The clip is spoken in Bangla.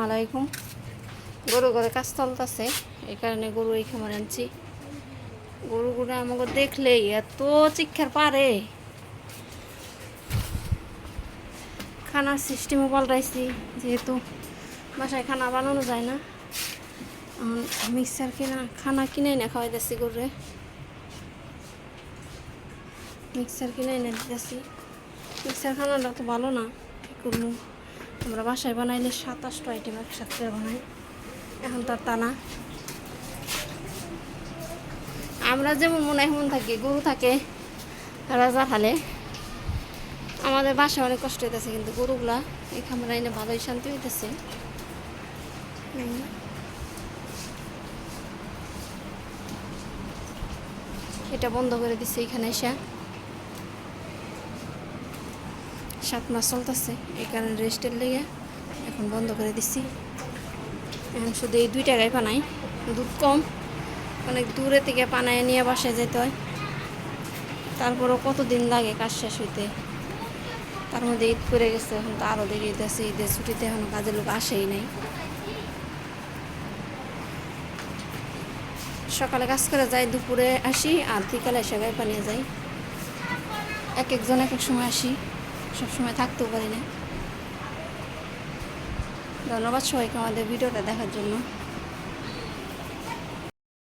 আলাইকুম। গরু ঘরে কাজ চলতেছে, এই কারণে গরু এই খামারে আনছি। গরুগুলো আমাকে দেখলেই এত চিক্ষার পারে। খানার সিস্টেমও পাল্টাইছি, যেহেতু বাসায় খানা বানানো যায় না। মিক্সার খানা কিনে না খাওয়াই দিচ্ছি গরুরে। মিক্সার কিনে এনে দিতেছি। মিক্সার খানাটা তো ভালো না, কী করবো। আমরা বাসায় বানাইলে 27টা আইটেম একসাথে বানাই, এখন তার তা না। আমরা যেমন মনে এমন থাকি, গরু থাকে রাজা হালে। আমাদের বাসায় অনেক কষ্ট হইতেছে, কিন্তু গরুগুলা এই খামারে এনে ভালোই শান্তি হইতেছে। এটা বন্ধ করে দিচ্ছে এখানে এসে। 7 মাস চলতেছে, এই কারণে রেস্টের লেগে এখন বন্ধ করে দিচ্ছি। এখন শুধু এই 2 টাকায় পানাই, দুধ কম, অনেক দূরে থেকে পানায় নিয়ে বাসায় যেতে হয়। তারপরও কতদিন লাগে কাজ শেষ হইতে। তার মধ্যে ঈদ করে গেছে, এখন তো আরও দেরি হইতেছে। ঈদের ছুটিতে এখনও কাজের লোক আসেই নাই। সকালে কাজ করে যাই, দুপুরে আসি, আর বিকালে এসে গায়ে পানিয়ে যাই। এক একজন এক এক সময় আসি, সবসময় থাকতেও পারি না। ধন্যবাদ সবাইকে আমাদের ভিডিওটা দেখার জন্য।